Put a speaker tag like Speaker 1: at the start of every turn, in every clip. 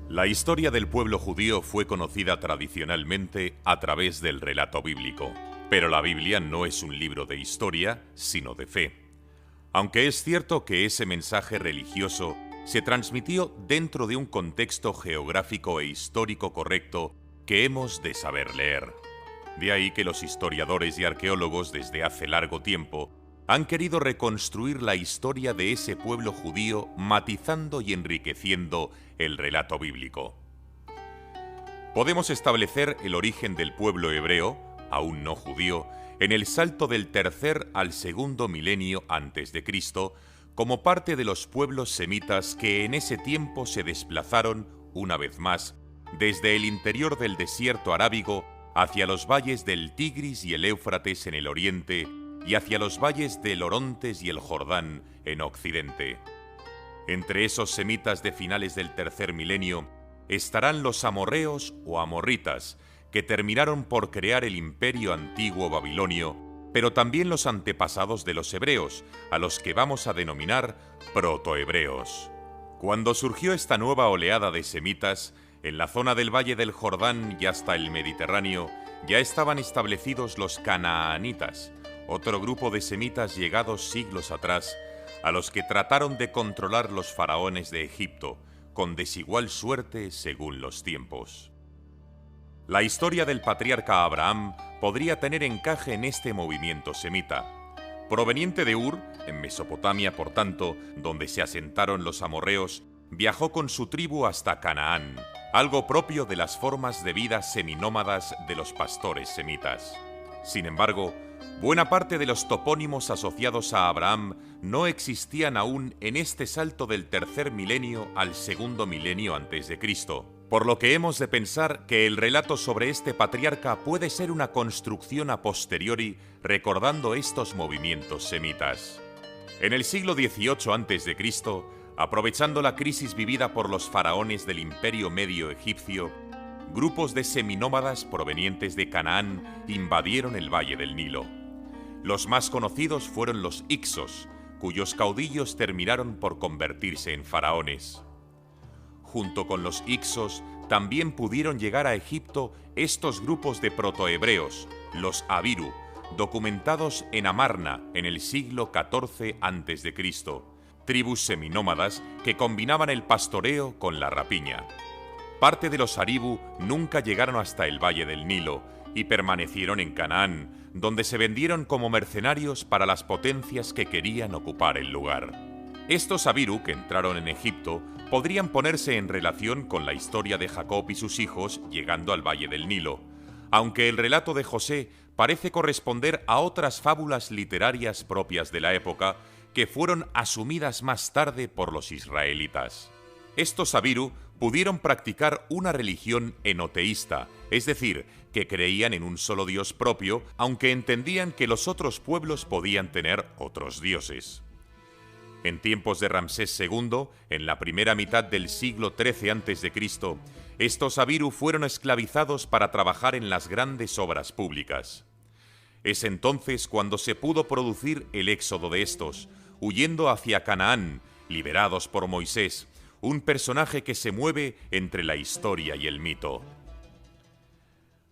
Speaker 1: La historia del pueblo judío fue conocida tradicionalmente a través del relato bíblico, pero la Biblia no es un libro de historia, sino de fe. Aunque es cierto que ese mensaje religioso se transmitió dentro de un contexto geográfico e histórico correcto que hemos de saber leer. De ahí que los historiadores y arqueólogos desde hace largo tiempo han querido reconstruir la historia de ese pueblo judío matizando y enriqueciendo el relato bíblico. Podemos establecer el origen del pueblo hebreo, aún no judío, en el salto del tercer al segundo milenio antes de Cristo, como parte de los pueblos semitas que en ese tiempo se desplazaron, una vez más, desde el interior del desierto arábigo hacia los valles del Tigris y el Éufrates en el oriente y hacia los valles del Orontes y el Jordán en occidente. Entre esos semitas de finales del tercer milenio estarán los amorreos o amorritas, que terminaron por crear el imperio antiguo babilonio, pero también los antepasados de los hebreos, a los que vamos a denominar protohebreos. Cuando surgió esta nueva oleada de semitas, en la zona del valle del Jordán y hasta el Mediterráneo, ya estaban establecidos los canaanitas, otro grupo de semitas llegados siglos atrás, a los que trataron de controlar los faraones de Egipto, con desigual suerte según los tiempos. La historia del patriarca Abraham podría tener encaje en este movimiento semita. Proveniente de Ur, en Mesopotamia por tanto, donde se asentaron los amorreos, viajó con su tribu hasta Canaán, algo propio de las formas de vida seminómadas de los pastores semitas. Sin embargo, buena parte de los topónimos asociados a Abraham no existían aún en este salto del tercer milenio al segundo milenio antes de Cristo, por lo que hemos de pensar que el relato sobre este patriarca puede ser una construcción a posteriori recordando estos movimientos semitas. En el siglo XVIII a.C., aprovechando la crisis vivida por los faraones del Imperio Medio egipcio, grupos de seminómadas provenientes de Canaán invadieron el valle del Nilo. Los más conocidos fueron los Hicsos, cuyos caudillos terminaron por convertirse en faraones. Junto con los Hicsos, también pudieron llegar a Egipto estos grupos de protohebreos, los Abiru, documentados en Amarna en el siglo XIV a.C., tribus seminómadas que combinaban el pastoreo con la rapiña. Parte de los Aribu nunca llegaron hasta el valle del Nilo y permanecieron en Canaán, donde se vendieron como mercenarios para las potencias que querían ocupar el lugar. Estos Abiru que entraron en Egipto podrían ponerse en relación con la historia de Jacob y sus hijos llegando al valle del Nilo, aunque el relato de José parece corresponder a otras fábulas literarias propias de la época que fueron asumidas más tarde por los israelitas. Estos Abiru pudieron practicar una religión enoteísta, es decir, que creían en un solo Dios propio, aunque entendían que los otros pueblos podían tener otros dioses. En tiempos de Ramsés II, en la primera mitad del siglo XIII a.C., estos Abiru fueron esclavizados para trabajar en las grandes obras públicas. Es entonces cuando se pudo producir el éxodo de estos, huyendo hacia Canaán, liberados por Moisés, un personaje que se mueve entre la historia y el mito.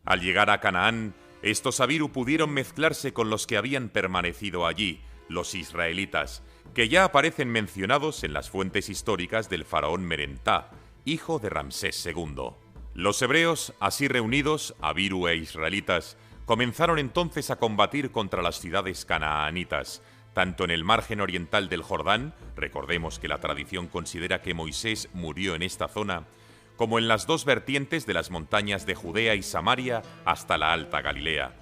Speaker 1: Al llegar a Canaán, estos Abiru pudieron mezclarse con los que habían permanecido allí, los israelitas, que ya aparecen mencionados en las fuentes históricas del faraón Merentá, hijo de Ramsés II. Los hebreos, así reunidos, Abiru e israelitas, comenzaron entonces a combatir contra las ciudades canaanitas, tanto en el margen oriental del Jordán, recordemos que la tradición considera que Moisés murió en esta zona, como en las dos vertientes de las montañas de Judea y Samaria hasta la Alta Galilea.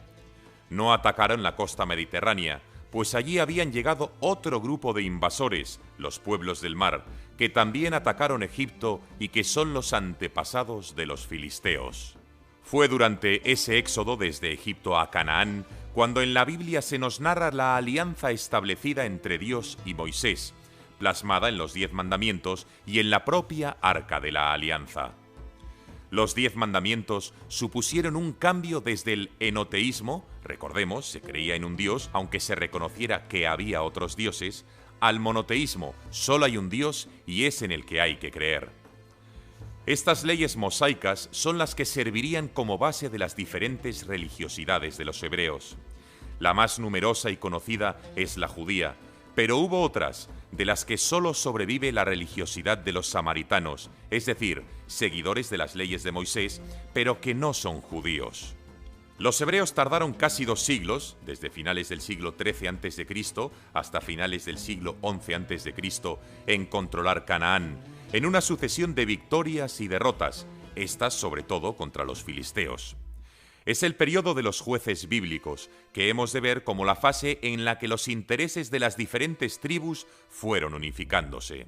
Speaker 1: No atacaron la costa mediterránea, pues allí habían llegado otro grupo de invasores, los pueblos del mar, que también atacaron Egipto y que son los antepasados de los filisteos. Fue durante ese éxodo desde Egipto a Canaán cuando en la Biblia se nos narra la alianza establecida entre Dios y Moisés, plasmada en los 10 mandamientos y en la propia Arca de la Alianza. Los 10 mandamientos supusieron un cambio desde el enoteísmo, recordemos, se creía en un dios, aunque se reconociera que había otros dioses, al monoteísmo, solo hay un Dios y es en el que hay que creer. Estas leyes mosaicas son las que servirían como base de las diferentes religiosidades de los hebreos. La más numerosa y conocida es la judía, pero hubo otras, de las que solo sobrevive la religiosidad de los samaritanos, es decir, seguidores de las leyes de Moisés, pero que no son judíos. Los hebreos tardaron casi 2 siglos, desde finales del siglo XIII a.C. hasta finales del siglo XI a.C., en controlar Canaán, en una sucesión de victorias y derrotas, estas sobre todo contra los filisteos. Es el periodo de los jueces bíblicos, que hemos de ver como la fase en la que los intereses de las diferentes tribus fueron unificándose.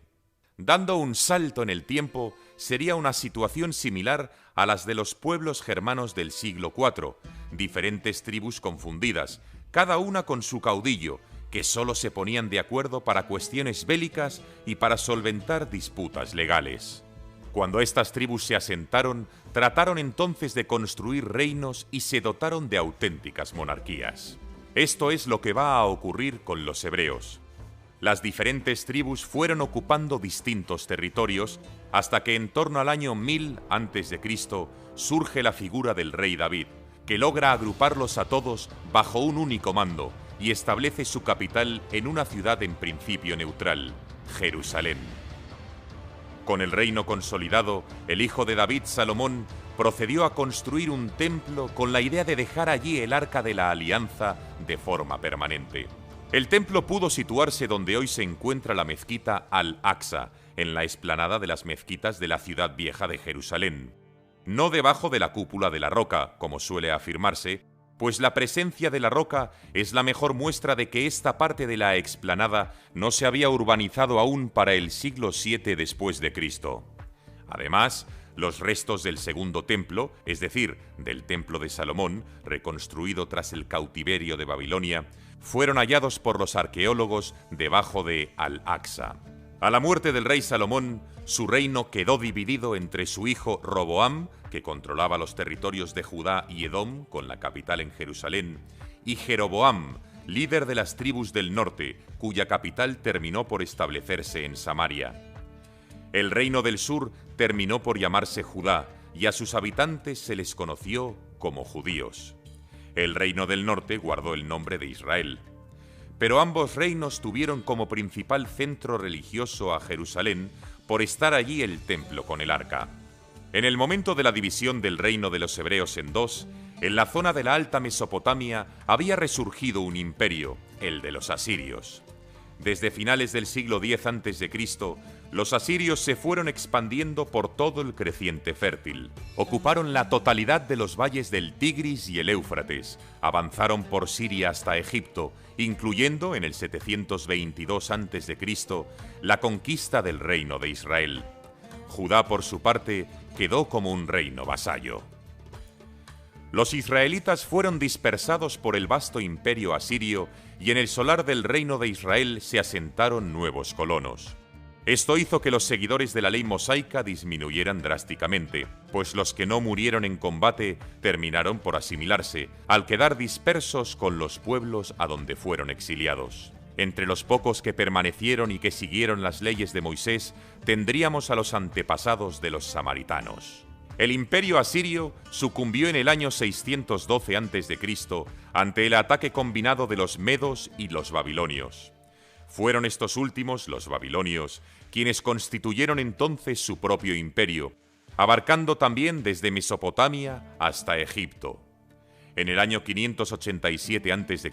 Speaker 1: Dando un salto en el tiempo, sería una situación similar a las de los pueblos germanos del siglo IV, diferentes tribus confundidas, cada una con su caudillo, que solo se ponían de acuerdo para cuestiones bélicas y para solventar disputas legales. Cuando estas tribus se asentaron, trataron entonces de construir reinos y se dotaron de auténticas monarquías. Esto es lo que va a ocurrir con los hebreos. Las diferentes tribus fueron ocupando distintos territorios hasta que en torno al año 1000 a.C. surge la figura del rey David, que logra agruparlos a todos bajo un único mando y establece su capital en una ciudad en principio neutral, Jerusalén. Con el reino consolidado, el hijo de David, Salomón, procedió a construir un templo con la idea de dejar allí el Arca de la Alianza de forma permanente. El templo pudo situarse donde hoy se encuentra la mezquita Al-Aqsa, en la explanada de las mezquitas de la ciudad vieja de Jerusalén. No debajo de la cúpula de la roca, como suele afirmarse, pues la presencia de la roca es la mejor muestra de que esta parte de la explanada no se había urbanizado aún para el siglo VII después de Cristo. Además, los restos del segundo templo, es decir, del templo de Salomón, reconstruido tras el cautiverio de Babilonia, fueron hallados por los arqueólogos debajo de Al-Aqsa. A la muerte del rey Salomón, su reino quedó dividido entre su hijo Roboam, que controlaba los territorios de Judá y Edom, con la capital en Jerusalén, y Jeroboam, líder de las tribus del norte, cuya capital terminó por establecerse en Samaria. El reino del sur terminó por llamarse Judá, y a sus habitantes se les conoció como judíos. El reino del norte guardó el nombre de Israel. Pero ambos reinos tuvieron como principal centro religioso a Jerusalén por estar allí el templo con el arca. En el momento de la división del reino de los hebreos en dos, en la zona de la Alta Mesopotamia había resurgido un imperio, el de los asirios. Desde finales del siglo X a.C., los asirios se fueron expandiendo por todo el creciente fértil. Ocuparon la totalidad de los valles del Tigris y el Éufrates, avanzaron por Siria hasta Egipto, incluyendo en el 722 a.C. la conquista del reino de Israel. Judá, por su parte, quedó como un reino vasallo. Los israelitas fueron dispersados por el vasto imperio asirio y en el solar del reino de Israel se asentaron nuevos colonos. Esto hizo que los seguidores de la ley mosaica disminuyeran drásticamente, pues los que no murieron en combate terminaron por asimilarse, al quedar dispersos con los pueblos a donde fueron exiliados. Entre los pocos que permanecieron y que siguieron las leyes de Moisés, tendríamos a los antepasados de los samaritanos. El imperio asirio sucumbió en el año 612 a.C. ante el ataque combinado de los medos y los babilonios. Fueron estos últimos, los babilonios, quienes constituyeron entonces su propio imperio, abarcando también desde Mesopotamia hasta Egipto. En el año 587 a.C.,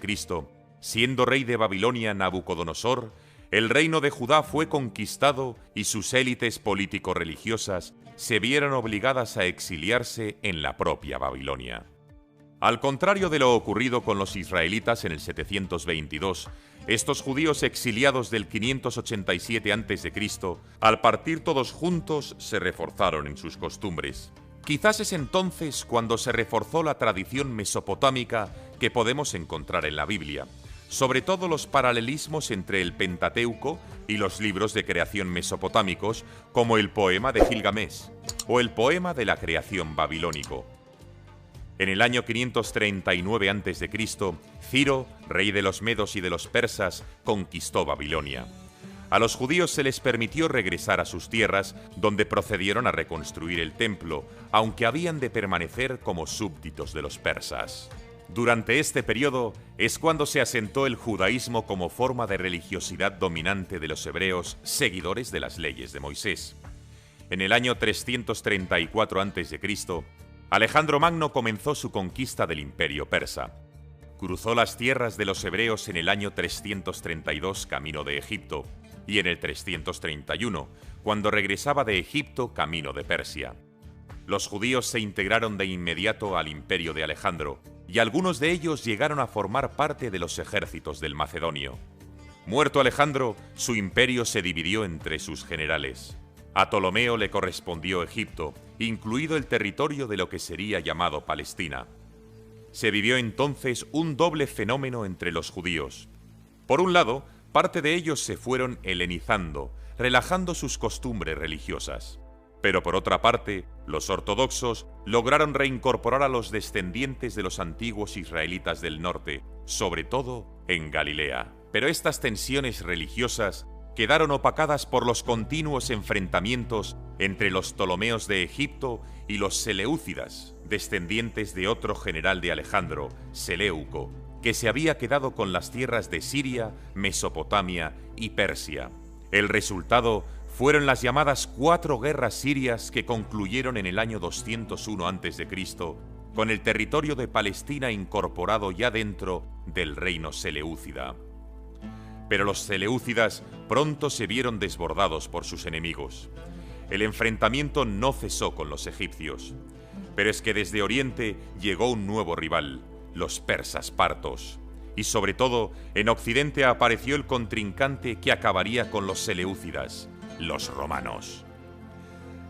Speaker 1: siendo rey de Babilonia Nabucodonosor, el reino de Judá fue conquistado y sus élites político-religiosas se vieron obligadas a exiliarse en la propia Babilonia. Al contrario de lo ocurrido con los israelitas en el 722, estos judíos exiliados del 587 a.C., al partir todos juntos, se reforzaron en sus costumbres. Quizás es entonces cuando se reforzó la tradición mesopotámica que podemos encontrar en la Biblia, sobre todo los paralelismos entre el Pentateuco y los libros de creación mesopotámicos, como el poema de Gilgamesh o el poema de la creación babilónico. En el año 539 a.C., Ciro, rey de los medos y de los persas, conquistó Babilonia. A los judíos se les permitió regresar a sus tierras, donde procedieron a reconstruir el templo, aunque habían de permanecer como súbditos de los persas. Durante este periodo es cuando se asentó el judaísmo como forma de religiosidad dominante de los hebreos, seguidores de las leyes de Moisés. En el año 334 a.C., Alejandro Magno comenzó su conquista del imperio persa. Cruzó las tierras de los hebreos en el año 332 camino de Egipto y en el 331, cuando regresaba de Egipto camino de Persia. Los judíos se integraron de inmediato al imperio de Alejandro y algunos de ellos llegaron a formar parte de los ejércitos del macedonio. Muerto Alejandro, su imperio se dividió entre sus generales. A Ptolomeo le correspondió Egipto, incluido el territorio de lo que sería llamado Palestina. Se vivió entonces un doble fenómeno entre los judíos. Por un lado, parte de ellos se fueron helenizando, relajando sus costumbres religiosas. Pero por otra parte, los ortodoxos lograron reincorporar a los descendientes de los antiguos israelitas del norte, sobre todo en Galilea. Pero estas tensiones religiosas quedaron opacadas por los continuos enfrentamientos entre los Ptolomeos de Egipto y los Seleucidas, descendientes de otro general de Alejandro, Seleuco, que se había quedado con las tierras de Siria, Mesopotamia y Persia. El resultado fueron las llamadas 4 guerras sirias que concluyeron en el año 201 a.C., con el territorio de Palestina incorporado ya dentro del reino seleucida. Pero los seleucidas pronto se vieron desbordados por sus enemigos. El enfrentamiento no cesó con los egipcios. Pero es que desde Oriente llegó un nuevo rival, los persas partos. Y sobre todo, en Occidente apareció el contrincante que acabaría con los seleucidas, los romanos.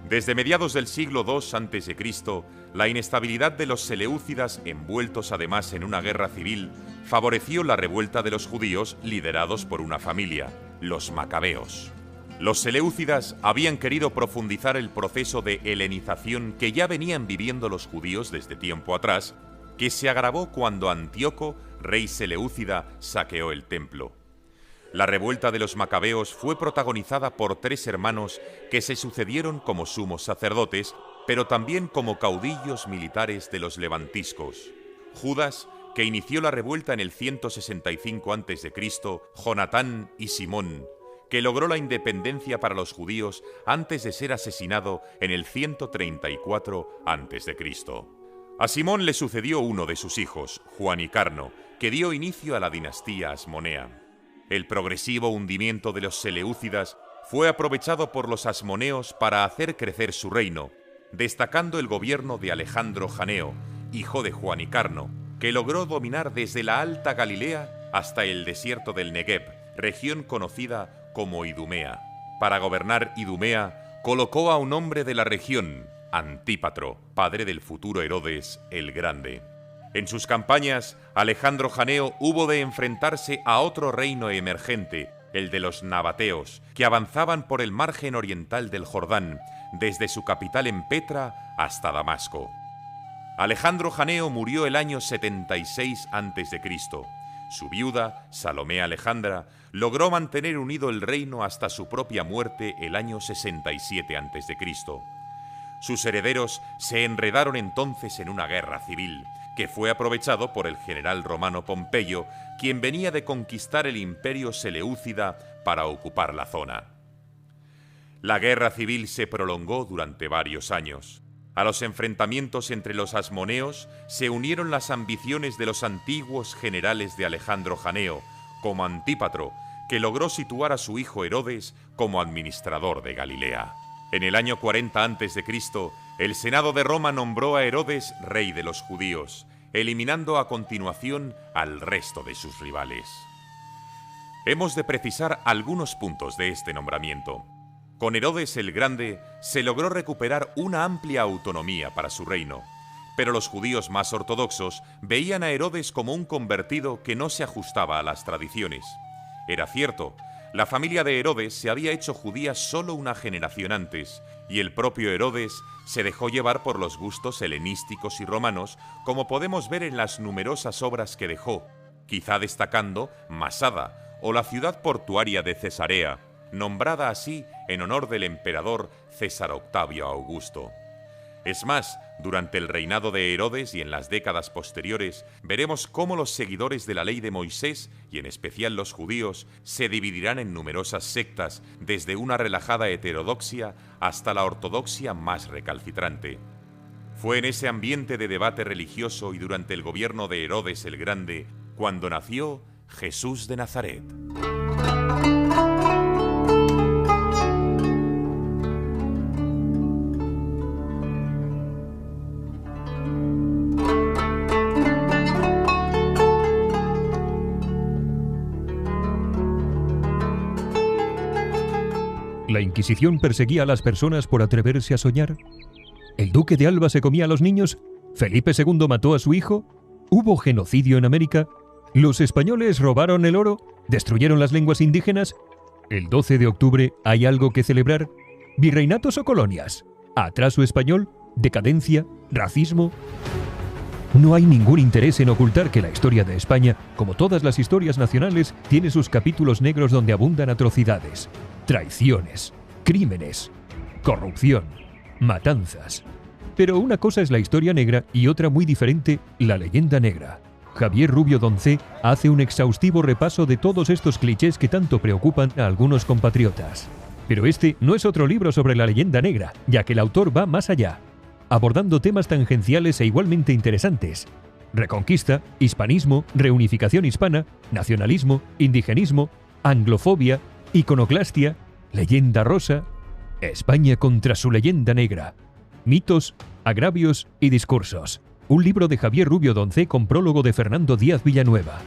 Speaker 1: Desde mediados del siglo II a.C., la inestabilidad de los seleucidas, envueltos además en una guerra civil, favoreció la revuelta de los judíos liderados por una familia, los macabeos. Los seleucidas habían querido profundizar el proceso de helenización que ya venían viviendo los judíos desde tiempo atrás, que se agravó cuando Antíoco, rey seleucida, saqueó el templo. La revuelta de los macabeos fue protagonizada por 3 hermanos que se sucedieron como sumos sacerdotes, pero también como caudillos militares de los levantiscos. Judas, que inició la revuelta en el 165 a.C., Jonatán y Simón, que logró la independencia para los judíos antes de ser asesinado en el 134 a.C. A Simón le sucedió uno de sus hijos, Juanicarno, que dio inicio a la dinastía asmonea. El progresivo hundimiento de los seleucidas fue aprovechado por los asmoneos para hacer crecer su reino, destacando el gobierno de Alejandro Janeo, hijo de Juanicarno, que logró dominar desde la Alta Galilea hasta el desierto del Negev, región conocida como Idumea. Para gobernar Idumea, colocó a un hombre de la región, Antípatro, padre del futuro Herodes el Grande. En sus campañas, Alejandro Janeo hubo de enfrentarse a otro reino emergente, el de los nabateos, que avanzaban por el margen oriental del Jordán, desde su capital en Petra hasta Damasco. Alejandro Janeo murió el año 76 a.C. Su viuda, Salomé Alejandra, logró mantener unido el reino hasta su propia muerte el año 67 a.C. Sus herederos se enredaron entonces en una guerra civil, que fue aprovechado por el general romano Pompeyo, quien venía de conquistar el imperio seleucida para ocupar la zona. La guerra civil se prolongó durante varios años. A los enfrentamientos entre los asmoneos se unieron las ambiciones de los antiguos generales de Alejandro Janeo, como Antípatro, que logró situar a su hijo Herodes como administrador de Galilea. En el año 40 a.C., el Senado de Roma nombró a Herodes rey de los judíos, eliminando a continuación al resto de sus rivales. Hemos de precisar algunos puntos de este nombramiento. Con Herodes el Grande se logró recuperar una amplia autonomía para su reino, pero los judíos más ortodoxos veían a Herodes como un convertido que no se ajustaba a las tradiciones. Era cierto, la familia de Herodes se había hecho judía solo una generación antes, y el propio Herodes se dejó llevar por los gustos helenísticos y romanos, como podemos ver en las numerosas obras que dejó, quizá destacando Masada o la ciudad portuaria de Cesarea, nombrada así en honor del emperador César Octavio Augusto. Es más, durante el reinado de Herodes y en las décadas posteriores, veremos cómo los seguidores de la ley de Moisés, y en especial los judíos, se dividirán en numerosas sectas, desde una relajada heterodoxia hasta la ortodoxia más recalcitrante. Fue en ese ambiente de debate religioso y durante el gobierno de Herodes el Grande cuando nació Jesús de Nazaret.
Speaker 2: ¿La Inquisición perseguía a las personas por atreverse a soñar? ¿El duque de Alba se comía a los niños? ¿Felipe II mató a su hijo? ¿Hubo genocidio en América? ¿Los españoles robaron el oro? ¿Destruyeron las lenguas indígenas? ¿El 12 de octubre hay algo que celebrar? ¿Virreinatos o colonias? ¿Atraso español? ¿Decadencia? ¿Racismo? No hay ningún interés en ocultar que la historia de España, como todas las historias nacionales, tiene sus capítulos negros donde abundan atrocidades, traiciones, crímenes, corrupción, matanzas. Pero una cosa es la historia negra y otra muy diferente, la leyenda negra. Javier Rubio Doncé hace un exhaustivo repaso de todos estos clichés que tanto preocupan a algunos compatriotas. Pero este no es otro libro sobre la leyenda negra, ya que el autor va más allá, abordando temas tangenciales e igualmente interesantes: reconquista, hispanismo, reunificación hispana, nacionalismo, indigenismo, anglofobia, iconoclastia, leyenda rosa, España contra su leyenda negra, mitos, agravios y discursos. Un libro de Javier Rubio Doncé con prólogo de Fernando Díaz Villanueva.